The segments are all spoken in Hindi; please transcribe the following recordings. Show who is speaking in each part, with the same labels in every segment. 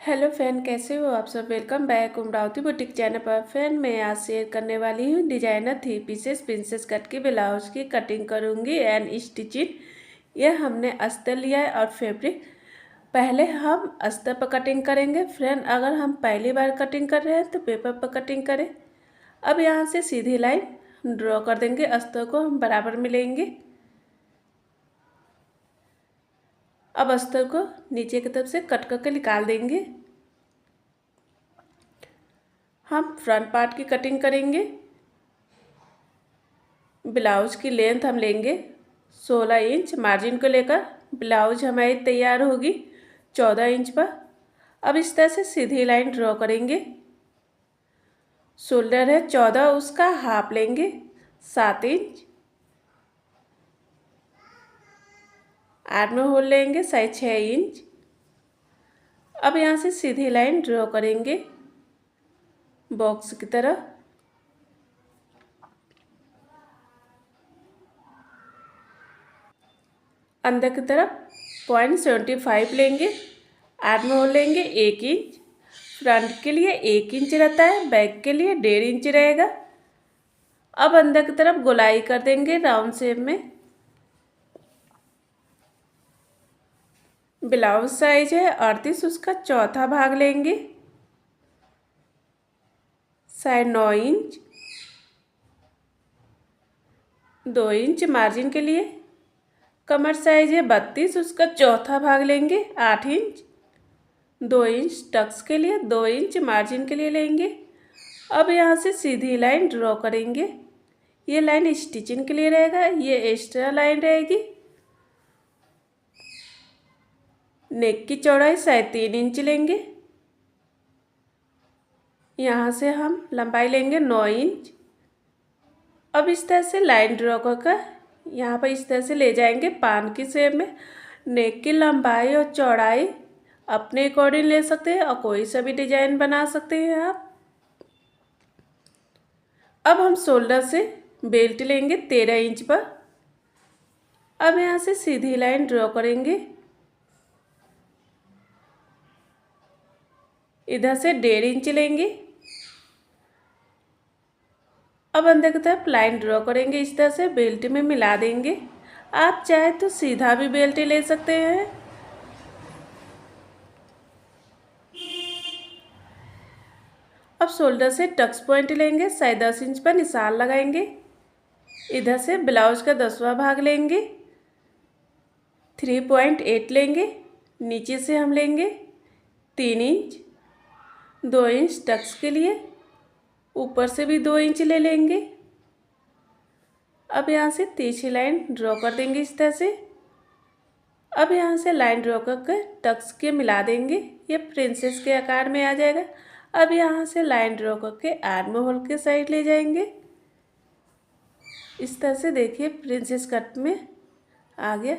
Speaker 1: हेलो फ्रेंड, कैसे हो आप सब। Welcome back Umravati boutique channel पर। फ्रेंड मैं आज शेयर करने वाली हूँ डिजाइनर 3 पीसेस प्रिंसेस कट की ब्लाउज की कटिंग करूँगी एंड स्टिचिंग। यह हमने अस्तर लिया है और फैब्रिक पहले हम अस्तर पर कटिंग करेंगे। फ्रेंड अगर हम पहली बार कटिंग कर रहे हैं तो पेपर पर कटिंग करें। अब यहाँ से सीधी लाइन ड्रॉ कर देंगे, अस्तर को हम बराबर मिलेंगे। अब अस्तर को नीचे की तरफ से कट करके निकाल देंगे। हम फ्रंट पार्ट की कटिंग करेंगे। ब्लाउज की लेंथ हम लेंगे 16 इंच। मार्जिन को लेकर ब्लाउज हमारी तैयार होगी 14 इंच पर। अब इस तरह से सीधी लाइन ड्रॉ करेंगे। शोल्डर है 14, उसका हाफ लेंगे 7 इंच। आर्म होल लेंगे 6.5 इंच। अब यहाँ से सीधी लाइन ड्रॉ करेंगे बॉक्स की तरह। अंदर की तरफ 0.75 लेंगे। आर्म होल लेंगे 1 इंच। फ्रंट के लिए 1 इंच रहता है, बैक के लिए 1.5 इंच रहेगा। अब अंदर की तरफ गोलाई कर देंगे राउंड शेप में। ब्लाउज साइज है 38, उसका चौथा भाग लेंगे, साइड 9 इंच। 2 इंच मार्जिन के लिए। कमर साइज है 32, उसका चौथा भाग लेंगे 8 इंच। 2 इंच टक्स के लिए, 2 इंच मार्जिन के लिए लेंगे। अब यहाँ से सीधी लाइन ड्रॉ करेंगे। ये लाइन स्टिचिंग के लिए रहेगा, ये एक्स्ट्रा लाइन रहेगी। नेक की चौड़ाई 3.5 इंच लेंगे। यहाँ से हम लंबाई लेंगे 9 इंच। अब इस तरह से लाइन ड्रॉ कर यहाँ पर इस तरह से ले जाएंगे पान की शेप में। नेक की लंबाई और चौड़ाई अपने अकॉर्डिंग ले सकते हैं और कोई सा भी डिजाइन बना सकते हैं आप। अब हम शोल्डर से बेल्ट लेंगे 13 इंच पर। अब यहाँ से सीधी लाइन ड्रॉ करेंगे। इधर से 1.5 इंच लेंगे। अब अंदर की तरफ लाइन ड्रॉ करेंगे, इस तरह से बेल्ट में मिला देंगे। आप चाहे तो सीधा भी बेल्ट ले सकते हैं। अब शोल्डर से टक्स पॉइंट लेंगे, 10.5 इंच पर निशान लगाएंगे। इधर से ब्लाउज का 10वां भाग लेंगे, 3.8 लेंगे। नीचे से हम लेंगे 3 इंच। 2 इंच टक्स के लिए, ऊपर से भी 2 इंच ले लेंगे। अब यहाँ से तिरछी लाइन ड्रॉ कर देंगे इस तरह से। अब यहाँ से लाइन ड्रॉ करके टक्स के मिला देंगे, ये प्रिंसेस के आकार में आ जाएगा। अब यहाँ से लाइन ड्रॉ करके आर्म होल के साइड ले जाएंगे। इस तरह से देखिए प्रिंसेस कट में आ गया।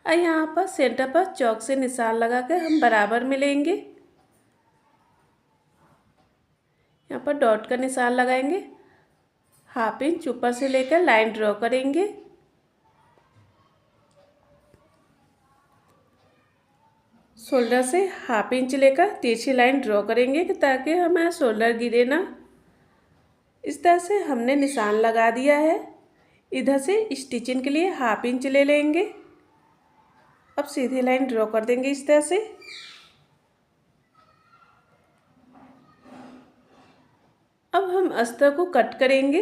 Speaker 1: और यहाँ पर सेंटर पर चौक से निशान लगा के हम बराबर मिलेंगे। यहाँ पर डॉट का निशान लगाएंगे, 1/2 इंच ऊपर से लेकर लाइन ड्रॉ करेंगे। शोल्डर से 1/2 इंच लेकर तिरछी लाइन ड्रॉ करेंगे ताकि हमारा शोल्डर गिरे ना। इस तरह से हमने निशान लगा दिया है। इधर से स्टिचिंग के लिए 1/2 इंच ले लेंगे। अब सीधी लाइन ड्रॉ कर देंगे इस तरह से। अब हम अस्तर को कट करेंगे।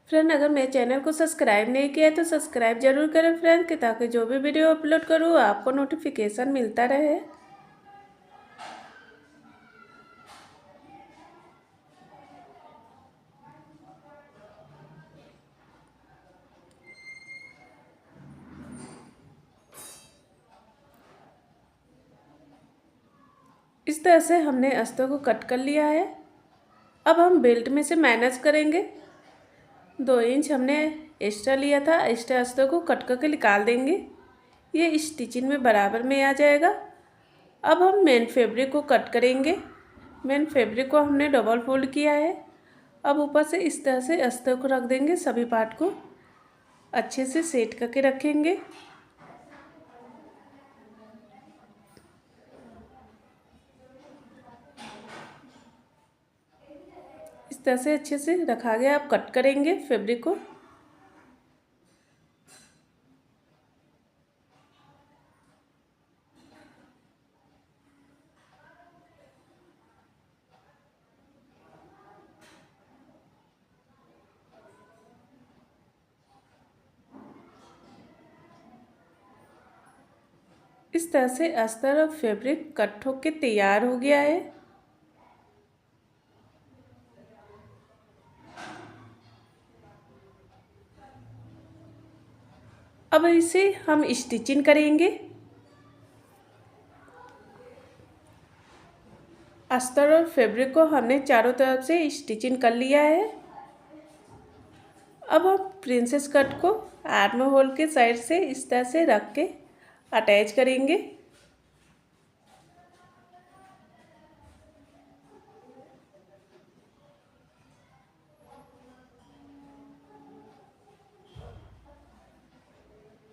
Speaker 1: फ्रेंड अगर मेरे चैनल को सब्सक्राइब नहीं किया है तो सब्सक्राइब जरूर करें फ्रेंड, कि ताकि जो भी वीडियो अपलोड करूँ आपको नोटिफिकेशन मिलता रहे। इस तरह से हमने अस्तर को कट कर लिया है। अब हम बेल्ट में से माइनस करेंगे। 2 इंच हमने एक्स्ट्रा लिया था, एक्स्ट्रा अस्तर को कट करके निकाल देंगे। ये स्टिचिंग में बराबर में आ जाएगा। अब हम मेन फैब्रिक को कट करेंगे। मेन फैब्रिक को हमने डबल फोल्ड किया है अब ऊपर से इस तरह से अस्तर को रख देंगे, सभी पार्ट को अच्छे से सेट करके रखेंगे। इस तरह से अच्छे से रखा गया। आप कट करेंगे फैब्रिक को। इस तरह से अस्तर और फैब्रिक कट होके तैयार हो गया है। अब इसे हम स्टिचिंग करेंगे। अस्तर और फैब्रिक को हमने चारों तरफ से स्टिचिंग कर लिया है। अब हम प्रिंसेस कट को आर्म होल के साइड से इस तरह से रख के अटैच करेंगे।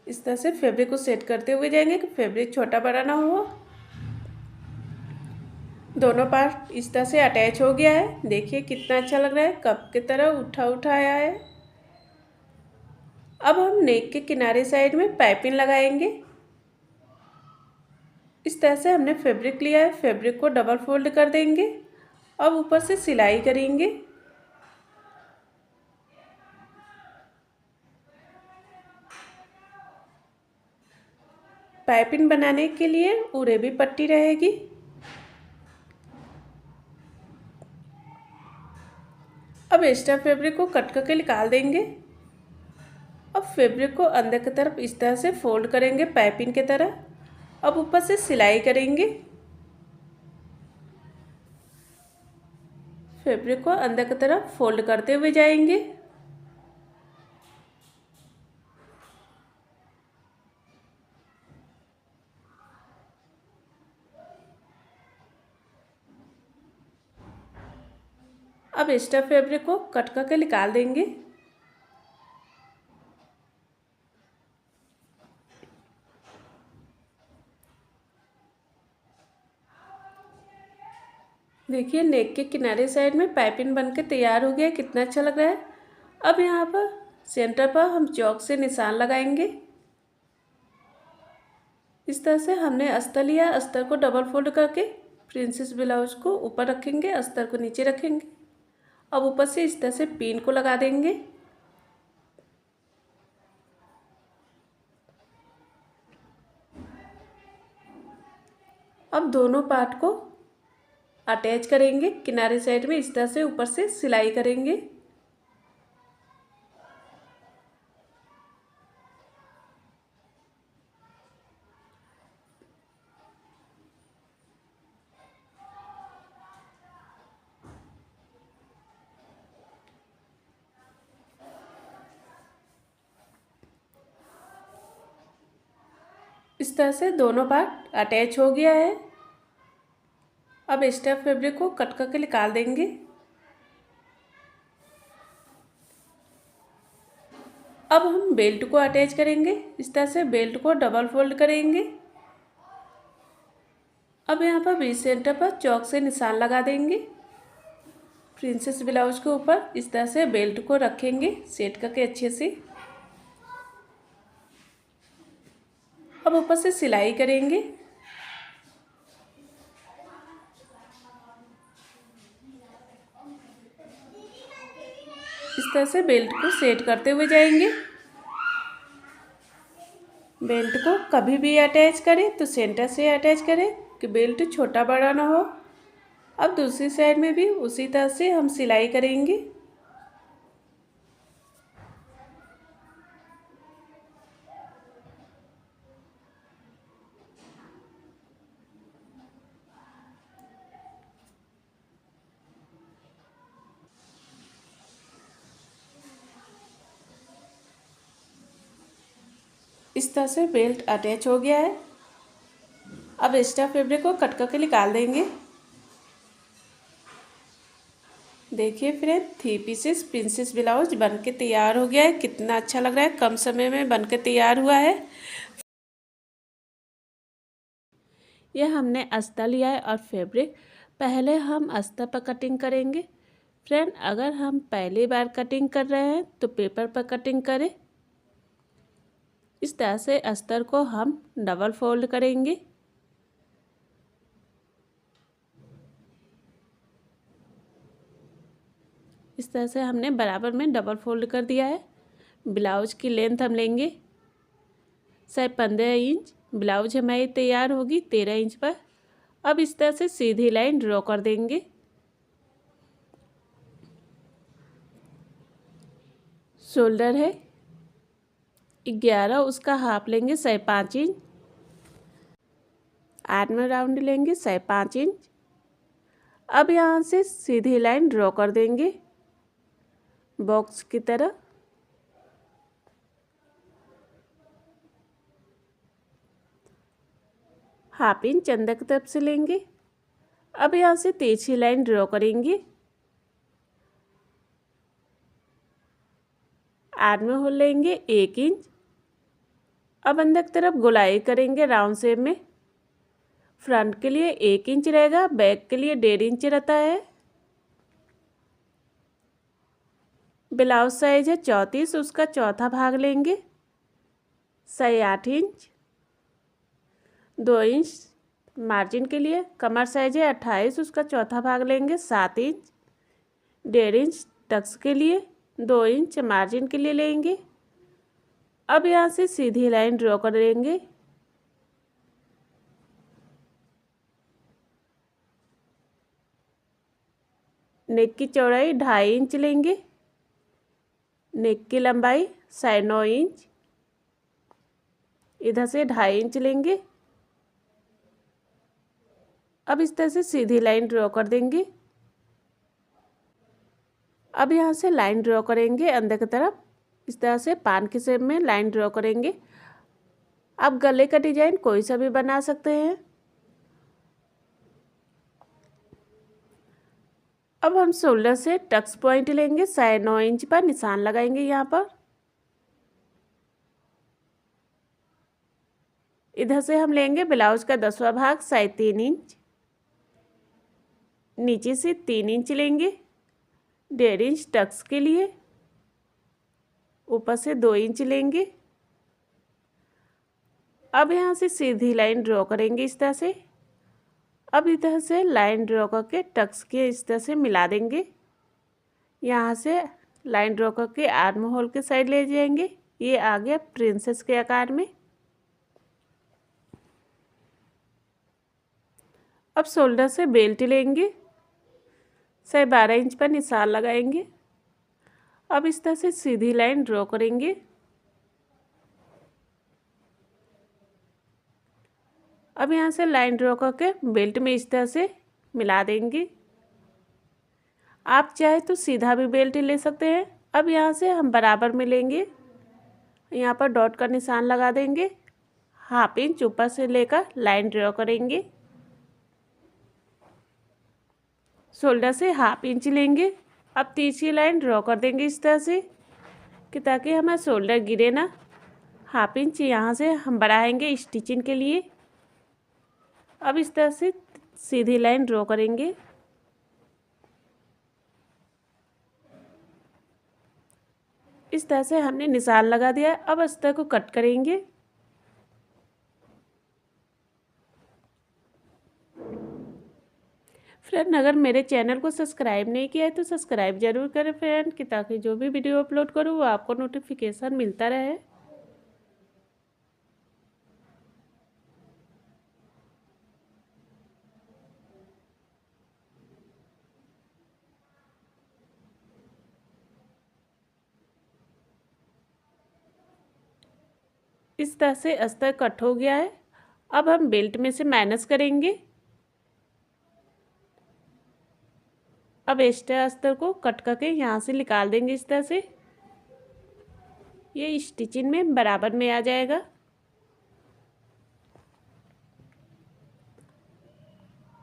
Speaker 1: इस तरह से फैब्रिक को सेट करते हुए जाएंगे कि फैब्रिक छोटा बड़ा ना हो। दोनों पार्ट इस तरह से अटैच हो गया है। देखिए कितना अच्छा लग रहा है, कप की तरह उठा उठा आया है। अब हम नेक के किनारे साइड में पाइपिंग लगाएंगे। इस तरह से हमने फैब्रिक लिया है, फैब्रिक को डबल फोल्ड कर देंगे। अब ऊपर से सिलाई करेंगे। पाइपिंग बनाने के लिए उड़ेबी पट्टी रहेगी। अब एक्स्ट्रा फैब्रिक को कट करके निकाल देंगे। अब फैब्रिक को अंदर की तरफ इस तरह से फोल्ड करेंगे पाइपिंग की तरह। अब ऊपर से सिलाई करेंगे। फैब्रिक को अंदर की तरफ फोल्ड करते हुए जाएंगे। अब एक्स्ट्रा फैब्रिक को कट करके निकाल देंगे। देखिए नेक के किनारे साइड में पाइपिंग बनके तैयार हो गया, कितना अच्छा लग रहा है। अब यहाँ पर सेंटर पर हम चौक से निशान लगाएंगे। इस तरह से हमने अस्तर लिया, अस्तर को डबल फोल्ड करके प्रिंसेस ब्लाउज को ऊपर रखेंगे, अस्तर को नीचे रखेंगे। अब ऊपर से इस तरह से पिन को लगा देंगे। अब दोनों पार्ट को अटैच करेंगे किनारे साइड में, इस तरह से ऊपर से सिलाई करेंगे। इस तरह से दोनों पार्ट अटैच हो गया है। अब एक्स्ट्रा फैब्रिक को कट करके निकाल देंगे। अब हम बेल्ट को अटैच करेंगे। इस तरह से बेल्ट को डबल फोल्ड करेंगे। अब यहाँ पर बीच सेंटर पर चौक से निशान लगा देंगे। प्रिंसेस ब्लाउज के ऊपर इस तरह से बेल्ट को रखेंगे सेट करके अच्छे से। अब ऊपर से सिलाई करेंगे। इस तरह से बेल्ट को सेट करते हुए जाएंगे। बेल्ट को कभी भी अटैच करें तो सेंटर से अटैच करें कि बेल्ट छोटा बड़ा ना हो। अब दूसरी साइड में भी उसी तरह से हम सिलाई करेंगे। इस तरह से बेल्ट अटैच हो गया है। अब एक्स्ट्रा फैब्रिक को कट करके निकाल देंगे। देखिए फ्रेंड, 3 पीसेस प्रिंसेस ब्लाउज बनके तैयार हो गया है। कितना अच्छा लग रहा है, कम समय में बनके तैयार हुआ है। यह हमने अस्तर लिया है और फैब्रिक पहले हम अस्तर पर कटिंग करेंगे। फ्रेंड, अगर हम पहली बार कटिंग कर रहे हैं तो पेपर पर कटिंग करें। इस तरह से अस्तर को हम डबल फोल्ड करेंगे। इस तरह से हमने बराबर में डबल फोल्ड कर दिया है। ब्लाउज की लेंथ हम लेंगे 15.5 इंच। ब्लाउज हमारी तैयार होगी 13 इंच पर। अब इस तरह से सीधी लाइन ड्रॉ कर देंगे। शोल्डर है 11, उसका हाफ लेंगे 5.5 इंच। आर्म राउंड लेंगे 5.5 इंच। अब यहाँ से सीधी लाइन ड्रॉ कर देंगे बॉक्स की तरह। हाफ इंच अंदर की तरफ से लेंगे। अब यहाँ से तिरछी लाइन ड्रॉ करेंगे। आर्म होल लेंगे 1 इंच। अब अंदर की तरफ गोलाई करेंगे राउंड शेप में। फ्रंट के लिए 1 इंच रहेगा, बैक के लिए 1.5 इंच रहता है। ब्लाउज साइज है 34, उसका चौथा भाग लेंगे 8 इंच। 2 इंच मार्जिन के लिए। कमर साइज है 28, उसका चौथा भाग लेंगे 7 इंच। 1.5 इंच टक्स के लिए, 2 इंच मार्जिन के लिए लेंगे। अब यहाँ से सीधी लाइन ड्रॉ करेंगे। नेक की चौड़ाई 2.5 इंच लेंगे। नेक की लंबाई 9.5 इंच। इधर से 2.5 इंच लेंगे। अब इस तरह से सीधी लाइन ड्रॉ कर देंगे। अब यहाँ से लाइन ड्रॉ करेंगे अंदर की तरफ। इस तरह से पान के शेप में लाइन ड्रॉ करेंगे। आप गले का डिजाइन कोई सा भी बना सकते हैं। अब हम शोल्डर से टक्स पॉइंट लेंगे 9.5 इंच पर निशान लगाएंगे। यहाँ पर इधर से हम लेंगे ब्लाउज का 10वां भाग 3.5 इंच। नीचे से 3 इंच लेंगे। 1.5 इंच टक्स के लिए। ऊपर से 2 इंच लेंगे। अब यहाँ से सीधी लाइन ड्रॉ करेंगे इस तरह से। अब इधर से लाइन ड्रॉ करके टक्स के इस तरह से मिला देंगे। यहाँ से लाइन ड्रॉ करके आर्म होल के साइड ले जाएंगे। ये आ गया प्रिंसेस के आकार में। अब शोल्डर से बेल्ट लेंगे 12 इंच पर निशान लगाएंगे। अब इस तरह से सीधी लाइन ड्रॉ करेंगे। अब यहाँ से लाइन ड्रॉ करके बेल्ट में इस तरह से मिला देंगे। आप चाहे तो सीधा भी बेल्ट ले सकते हैं। अब यहाँ से हम बराबर में लेंगे। यहाँ पर डॉट का निशान लगा देंगे। हाफ इंच ऊपर से लेकर लाइन ड्रॉ करेंगे। शोल्डर से हाफ इंच लेंगे। अब तिरछी लाइन ड्रॉ कर देंगे इस तरह से कि ताकि हमारा शोल्डर गिरे ना। हाफ इंच यहाँ से हम बढ़ाएंगे स्टिचिंग के लिए। अब इस तरह से सीधी लाइन ड्रॉ करेंगे। इस तरह से हमने निशान लगा दिया। अब अस्तर को कट करेंगे। फ्रेंड, अगर मेरे चैनल को सब्सक्राइब नहीं किया है तो सब्सक्राइब जरूर करें फ्रेंड, कि ताकि जो भी वीडियो अपलोड करूँ वो आपको नोटिफिकेशन मिलता रहे। इस तरह से अस्तर कट हो गया है। अब हम बेल्ट में से माइनस करेंगे। अब एक्स्ट्रा अस्तर को कट करके यहाँ से निकाल देंगे इस तरह से। ये स्टिचिंग में बराबर में आ जाएगा।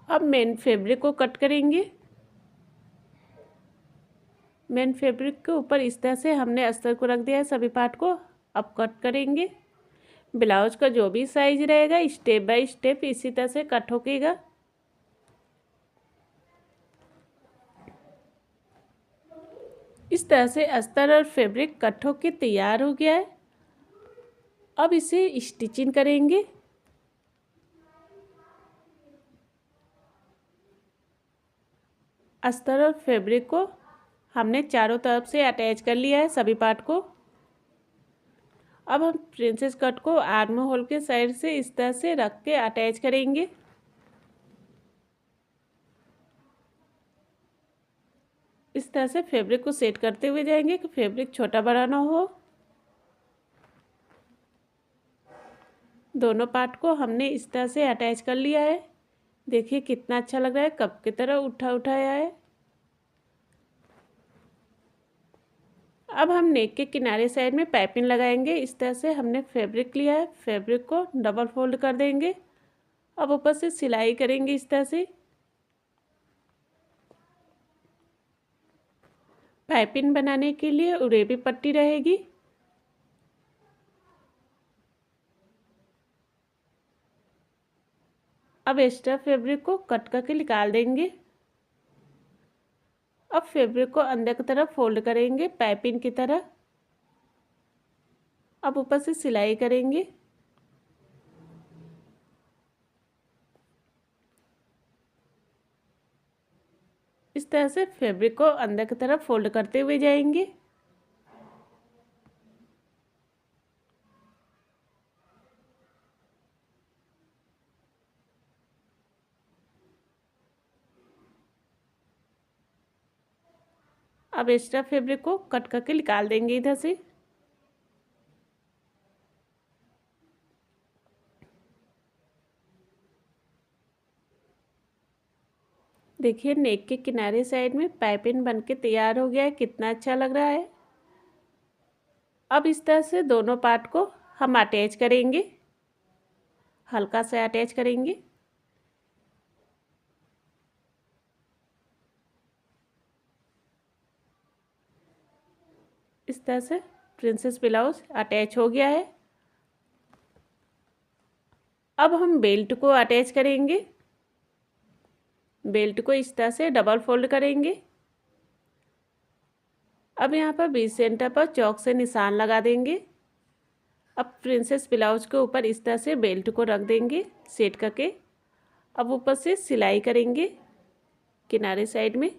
Speaker 1: अब मेन फैब्रिक को कट करेंगे। मेन फैब्रिक के ऊपर इस तरह से हमने अस्तर को रख दिया है सभी पार्ट को। अब कट करेंगे। ब्लाउज का जो भी साइज रहेगा स्टेप बाय स्टेप इसी तरह से कट होकेगा। इस तरह से अस्तर और फैब्रिक कट होके तैयार हो गया है। अब इसे स्टिचिंग करेंगे। अस्तर और फैब्रिक को हमने चारों तरफ से अटैच कर लिया है सभी पार्ट को। अब हम प्रिंसेस कट को आर्म होल के साइड से इस तरह से रख के अटैच करेंगे। इस तरह से फैब्रिक को सेट करते हुए जाएंगे कि फैब्रिक छोटा बड़ा ना हो। दोनों पार्ट को हमने इस तरह से अटैच कर लिया है। देखिए कितना अच्छा लग रहा है, कप की तरह उठा उठाया है। अब हम नेक के किनारे साइड में पाइपिंग लगाएंगे। इस तरह से हमने फैब्रिक लिया है, फैब्रिक को डबल फोल्ड कर देंगे। अब ऊपर से सिलाई करेंगे इस तरह से। पाइपिंग बनाने के लिए उरेबी पट्टी रहेगी। अब एक्स्ट्रा फैब्रिक को कट करके निकाल देंगे। अब फैब्रिक को अंदर की तरफ फोल्ड करेंगे पाइपिंग की तरह। अब ऊपर से सिलाई करेंगे। इस तरह से फैब्रिक को अंदर की तरफ फोल्ड करते हुए जाएंगे। अब एक्स्ट्रा फैब्रिक को कट करके निकाल देंगे इधर से। देखिए नेक के किनारे साइड में पाइपिंग बनके तैयार हो गया है, कितना अच्छा लग रहा है। अब इस तरह से दोनों पार्ट को हम अटैच करेंगे, हल्का से अटैच करेंगे। इस तरह से प्रिंसेस ब्लाउज अटैच हो गया है। अब हम बेल्ट को अटैच करेंगे। बेल्ट को इस तरह से डबल फोल्ड करेंगे। अब यहाँ पर बीच सेंटर पर चौक से निशान लगा देंगे। अब प्रिंसेस ब्लाउज के ऊपर इस तरह से बेल्ट को रख देंगे सेट करके। अब ऊपर से सिलाई करेंगे किनारे साइड में।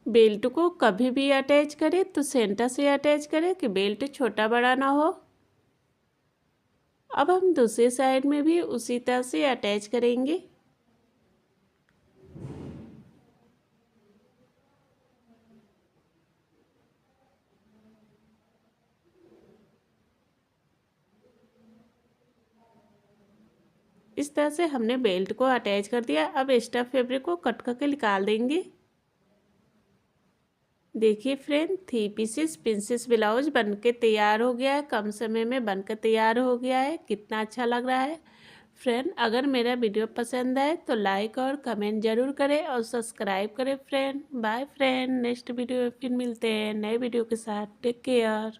Speaker 1: बेल्ट को कभी भी अटैच करें तो सेंटर से अटैच करें कि बेल्ट छोटा बड़ा ना हो। अब हम दूसरे साइड में भी उसी तरह से अटैच करेंगे। इस तरह से हमने बेल्ट को अटैच कर दिया। अब एक्स्ट्रा फैब्रिक को कट करके निकाल देंगे। देखिए फ्रेंड 3 पीसेस प्रिंसेस ब्लाउज बनके तैयार हो गया है। कम समय में बनकर तैयार हो गया है, कितना अच्छा लग रहा है। फ्रेंड अगर मेरा वीडियो पसंद आए तो लाइक और कमेंट जरूर करें और सब्सक्राइब करें friend. Bye friend, next video में फिर मिलते हैं नए वीडियो के साथ। Take care.